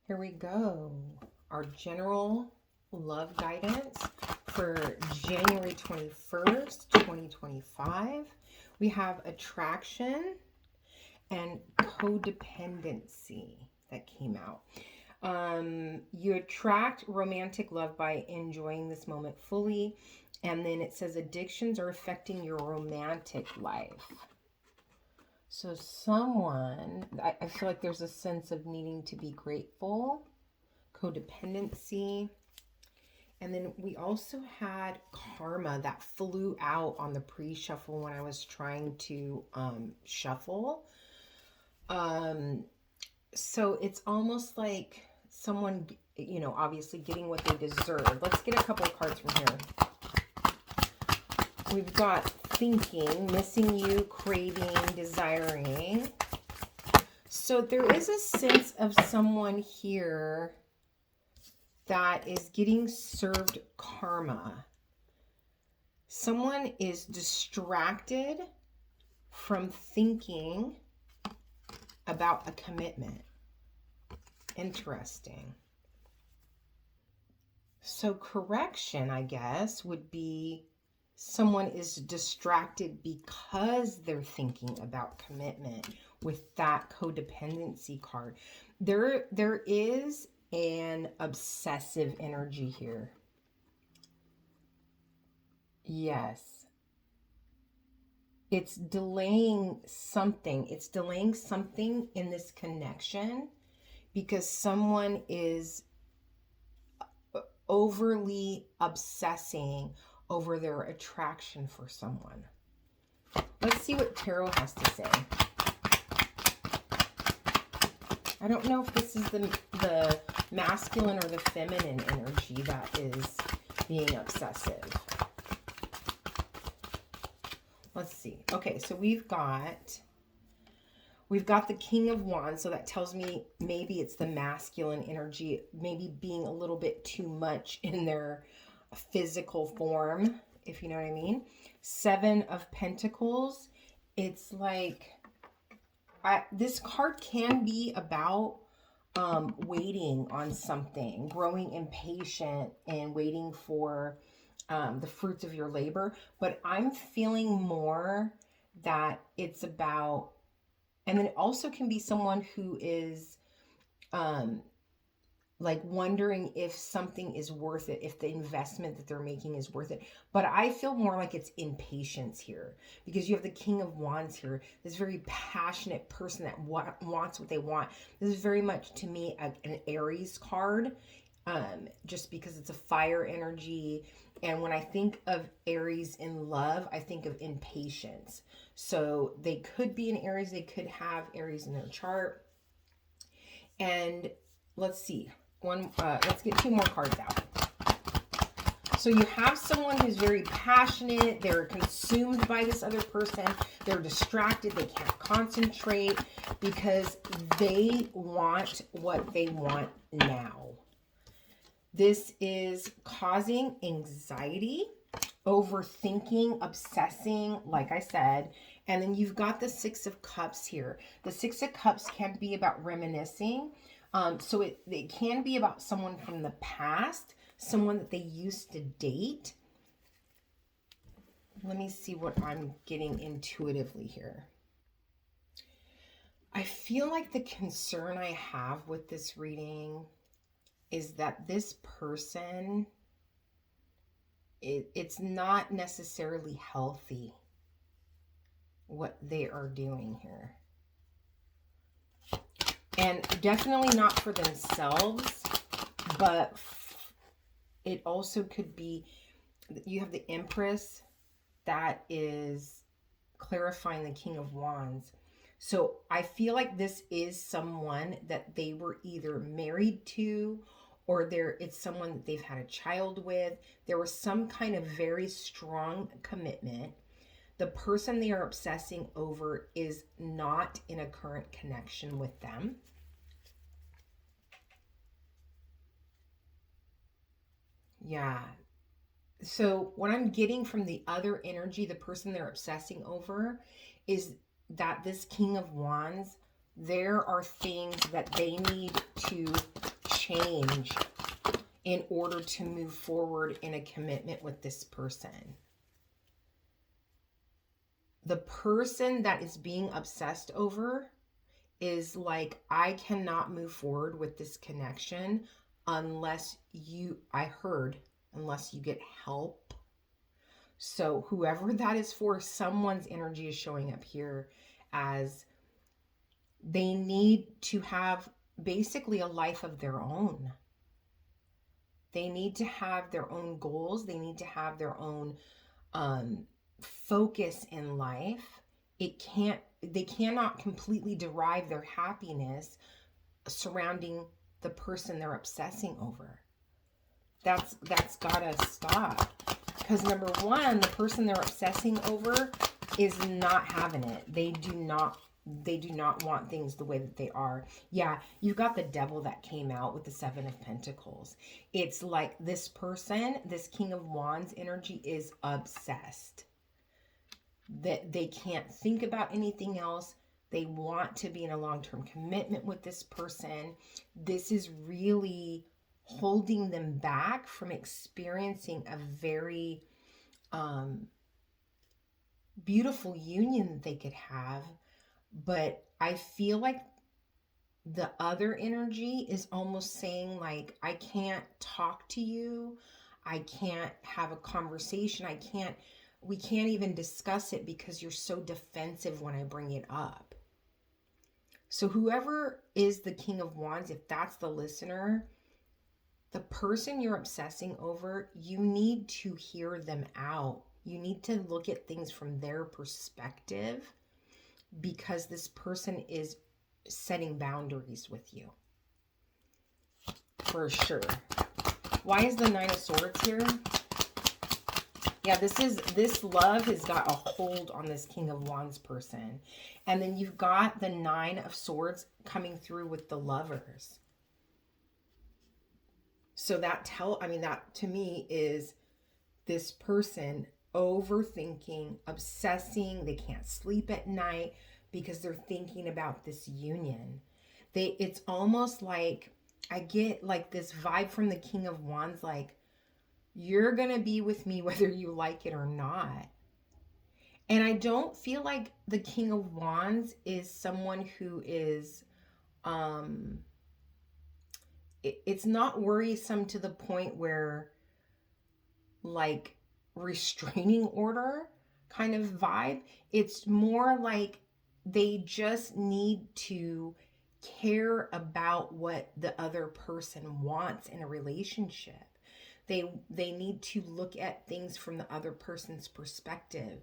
Here we go. Our general love guidance for January 21st, 2025. We have attraction and codependency that came out. You attract romantic love by enjoying this moment fully. And then it says addictions are affecting your romantic life. So someone, I feel like there's a sense of needing to be grateful, codependency. And then we also had karma that flew out on the pre-shuffle when I was trying to shuffle. So it's almost like someone, obviously getting what they deserve. Let's get a couple of cards from here. We've got thinking, missing you, craving, desiring. So there is a sense of someone here that is getting served karma. Someone is distracted from thinking about a commitment. Interesting. So correction, I guess, would be someone is distracted because they're thinking about commitment with that codependency card. There is an obsessive energy here. Yes. It's delaying something. It's delaying something in this connection because someone is overly obsessing over their attraction for someone. Let's see what tarot has to say. I don't know if this is the masculine or the feminine energy that is being obsessive. Let's see. Okay, so we've got the King of Wands, so that tells me maybe it's the masculine energy, maybe being a little bit too much in their physical form, if you know what I mean. Seven of Pentacles. It's like this card can be about waiting on something, growing impatient and waiting for the fruits of your labor. But I'm feeling more that it's about, and then it also can be someone who is like wondering if something is worth it, if the investment that they're making is worth it. But I feel more like it's impatience here because you have the King of Wands here, this very passionate person that wants what they want. This is very much to me an Aries card, just because it's a fire energy. And when I think of Aries in love, I think of impatience. So they could be an Aries, they could have Aries in their chart. And let's see. Let's get two more cards out. So you have someone who's very passionate. They're consumed by this other person. They're distracted. They can't concentrate because they want what they want now. This is causing anxiety, overthinking, obsessing, like I said. And then you've got the Six of Cups here. The Six of Cups can be about reminiscing. So it can be about someone from the past, someone that they used to date. Let me see what I'm getting intuitively here. I feel like the concern I have with this reading is that this person, it's not necessarily healthy what they are doing here. And definitely not for themselves, but it also could be, you have the Empress that is clarifying the King of Wands. So I feel like this is someone that they were either married to or it's someone that they've had a child with. There was some kind of very strong commitment. The person they are obsessing over is not in a current connection with them. Yeah. So what I'm getting from the other energy, the person they're obsessing over, is that this King of Wands, there are things that they need to change in order to move forward in a commitment with this person. The person that is being obsessed over is like, I cannot move forward with this connection unless you get help. So whoever that is for, someone's energy is showing up here as they need to have basically a life of their own. They need to have their own goals. They need to have their own focus in life. They cannot completely derive their happiness surrounding the person they're obsessing over. That's gotta stop. Because number one, the person they're obsessing over is not having it. They do not want things the way that they are. Yeah, you've got the devil that came out with the 7 of Pentacles. It's like this person, this King of Wands energy is obsessed. That they can't think about anything else. They want to be in a long-term commitment with this person. This is really holding them back from experiencing a very beautiful union that they could have. But I feel like the other energy is almost saying like, I can't talk to you. I can't have a conversation. We can't even discuss it because you're so defensive when I bring it up. So whoever is the King of Wands, if that's the listener, the person you're obsessing over, you need to hear them out. You need to look at things from their perspective, because this person is setting boundaries with you. For sure. Why is the 9 of Swords here? Yeah, this love has got a hold on this King of Wands person. And then you've got the 9 of Swords coming through with the Lovers. So that to me is this person overthinking, obsessing. They can't sleep at night because they're thinking about this union. It's almost like I get like this vibe from the King of Wands, like, you're going to be with me whether you like it or not. And I don't feel like the King of Wands is someone who is, it's not worrisome to the point where like restraining order kind of vibe. It's more like they just need to care about what the other person wants in a relationship. They need to look at things from the other person's perspective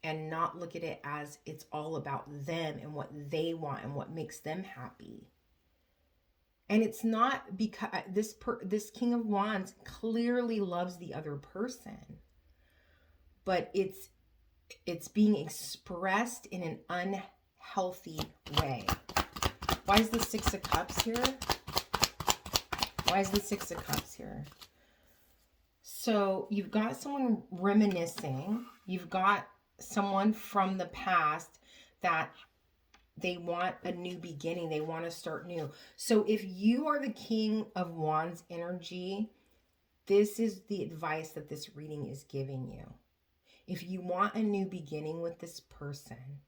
and not look at it as it's all about them and what they want and what makes them happy. And it's not because this King of Wands clearly loves the other person, but it's being expressed in an unhealthy way. Why is the 6 of Cups here? Why is the 6 of Cups here? So you've got someone reminiscing. You've got someone from the past that they want a new beginning. They want to start new. So if you are the King of Wands energy, this is the advice that this reading is giving you. If you want a new beginning with this person,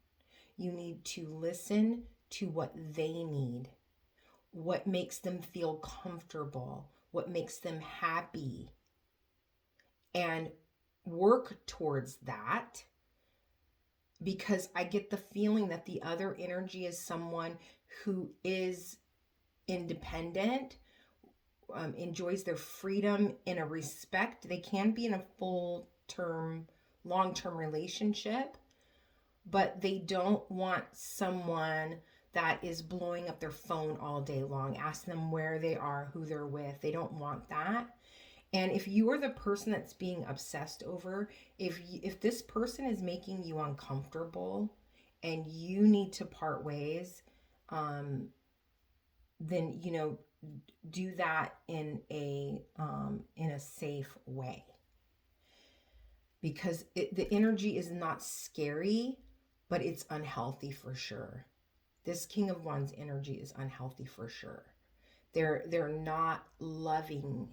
you need to listen to what they need, what makes them feel comfortable, what makes them happy, and work towards that. Because I get the feeling that the other energy is someone who is independent, enjoys their freedom in a respect. They can be in a full-term, long-term relationship, but they don't want someone that is blowing up their phone all day long, asking them where they are, who they're with. They don't want that. And if you are the person that's being obsessed over, if this person is making you uncomfortable and you need to part ways, then, do that in a safe way. Because the energy is not scary, but it's unhealthy for sure. This King of Wands energy is unhealthy for sure. They're not loving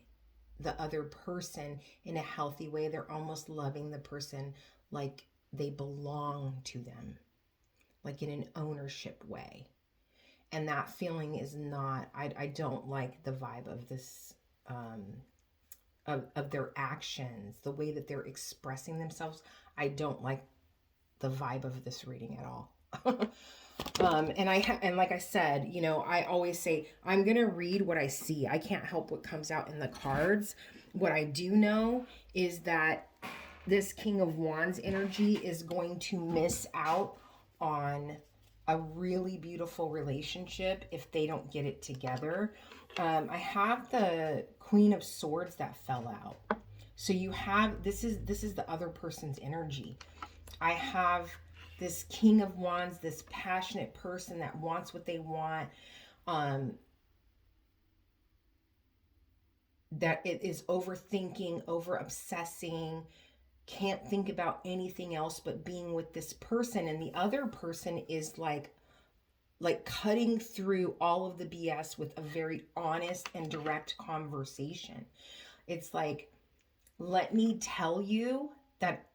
the other person in a healthy way. They're almost loving the person like they belong to them, like in an ownership way. And that feeling is not, I don't like the vibe of this, of their actions, the way that they're expressing themselves. I don't like the vibe of this reading at all. And like I said, you know, I always say I'm gonna read what I see. I can't help what comes out in the cards. What I do know is that this King of Wands energy is going to miss out on a really beautiful relationship if they don't get it together. I have the Queen of Swords that fell out. So you have, this is the other person's energy. I have this King of Wands, this passionate person that wants what they want, um, that it is overthinking, over obsessing, can't think about anything else but being with this person. And the other person is like cutting through all of the BS with a very honest and direct conversation. It's like, let me tell you that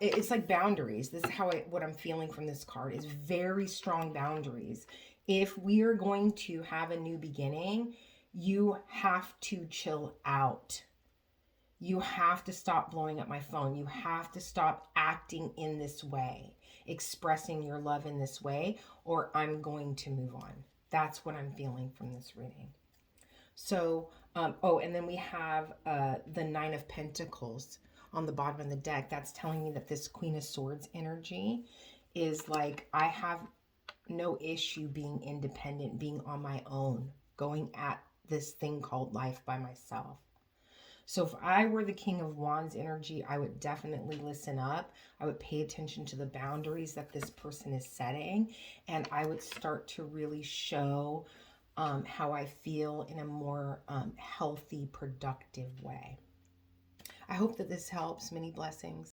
it's like boundaries. This is what I'm feeling from this card is very strong boundaries. If we are going to have a new beginning, you have to chill out. You have to stop blowing up my phone. You have to stop acting in this way, expressing your love in this way, or I'm going to move on. That's what I'm feeling from this reading. So, oh, and then we have the Nine of Pentacles on the bottom of the deck. That's telling me that this Queen of Swords energy is like, I have no issue being independent, being on my own, going at this thing called life by myself. So if I were the King of Wands energy, I would definitely listen up. I would pay attention to the boundaries that this person is setting, and I would start to really show how I feel in a more healthy, productive way. I hope that this helps. Many blessings.